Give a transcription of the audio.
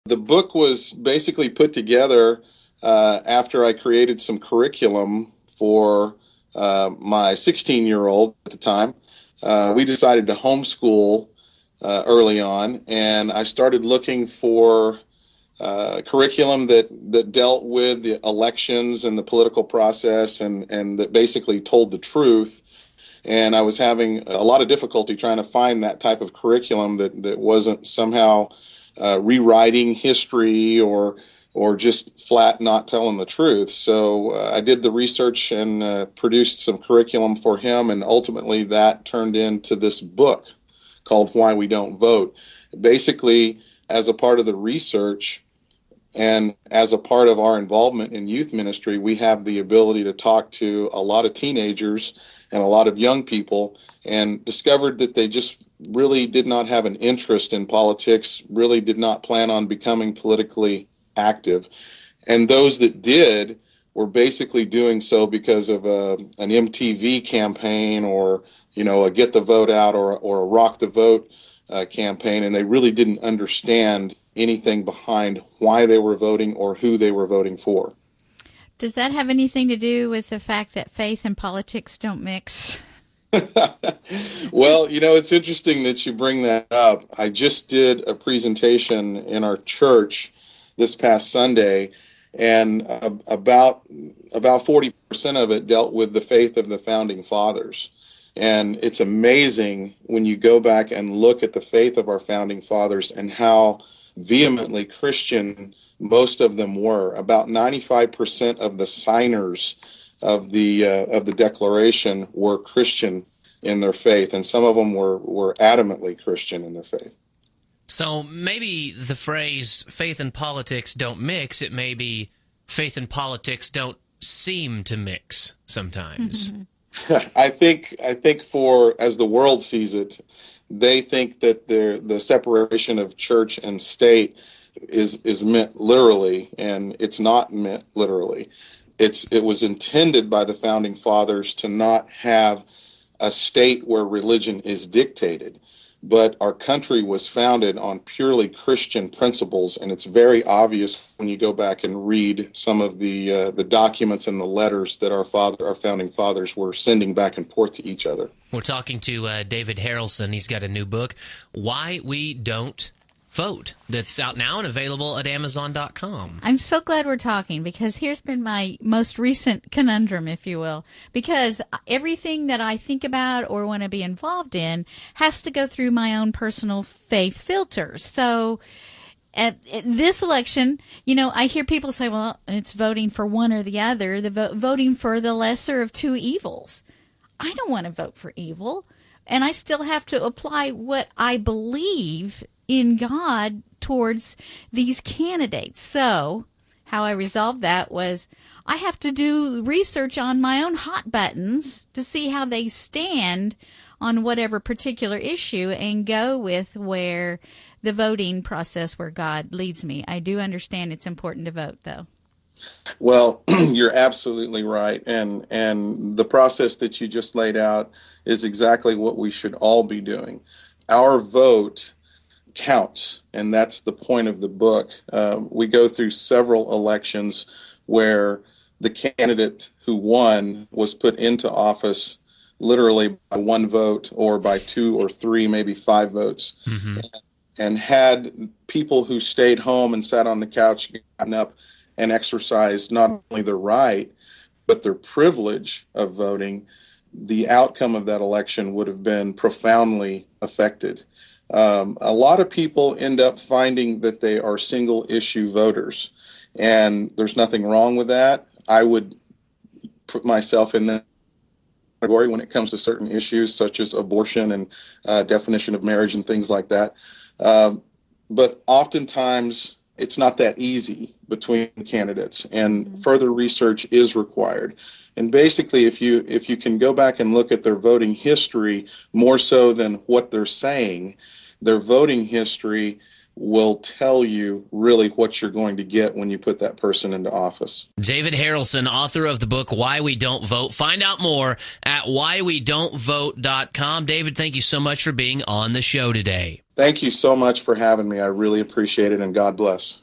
The book was basically put together after I created some curriculum for my 16-year-old at the time. We decided to homeschool early on, and I started looking for curriculum that dealt with the elections and the political process and that basically told the truth. And I was having a lot of difficulty trying to find that type of curriculum that wasn't somehow rewriting history or just flat not telling the truth. So I did the research and produced some curriculum for him, and ultimately that turned into this book called Why We Don't Vote. Basically, as a part of the research and as a part of our involvement in youth ministry, we have the ability to talk to a lot of teenagers and a lot of young people, and discovered that they just really did not have an interest in politics, really did not plan on becoming politically active. And those that did were basically doing so because of an MTV campaign or, a Get the Vote Out or a Rock the Vote campaign, and they really didn't understand anything behind why they were voting or who they were voting for. Does that have anything to do with the fact that faith and politics don't mix? Well, it's interesting that you bring that up. I just did a presentation in our church this past Sunday, and about 40% of it dealt with the faith of the founding fathers. And it's amazing when you go back and look at the faith of our founding fathers and how vehemently Christian most of them were. About 95% of the signers of the Declaration were Christian in their faith, and some of them were adamantly Christian in their faith. So maybe the phrase "faith and politics don't mix," it may be "faith and politics don't seem to mix" sometimes. I think for as the world sees it, they think that the separation of church and state is meant literally, and it's not meant literally. It was intended by the founding fathers to not have a state where religion is dictated, but our country was founded on purely Christian principles, and it's very obvious when you go back and read some of the documents and the letters that our founding fathers were sending back and forth to each other. We're talking to David Harrelson. He's got a new book, Why We Don't Vote, that's out now and available at Amazon.com. I'm so glad we're talking, because here's been my most recent conundrum, if you will, because everything that I think about or want to be involved in has to go through my own personal faith filters. So at this election, I hear people say, well, it's voting for one or the other, voting for the lesser of two evils. I don't want to vote for evil, and I still have to apply what I believe in God towards these candidates. So how I resolved that was I have to do research on my own hot buttons to see how they stand on whatever particular issue and go with where the voting process where God leads me. I do understand it's important to vote, though. Well, you're absolutely right. And the process that you just laid out is exactly what we should all be doing. Our vote counts, and that's the point of the book. We go through several elections where the candidate who won was put into office literally by one vote or by two or three, maybe five votes. Mm-hmm. And had people who stayed home and sat on the couch gotten up and exercised not only their right, but their privilege of voting, the outcome of that election would have been profoundly affected. A lot of people end up finding that they are single-issue voters, and there's nothing wrong with that. I would put myself in that category when it comes to certain issues such as abortion and definition of marriage and things like that. But oftentimes, it's not that easy between candidates, and further research is required. And basically, if you can go back and look at their voting history more so than what they're saying, their voting history will tell you really what you're going to get when you put that person into office. David Harrelson, author of the book Why We Don't Vote. Find out more at whywedon'tvote.com. David, thank you so much for being on the show today. Thank you so much for having me. I really appreciate it, and God bless.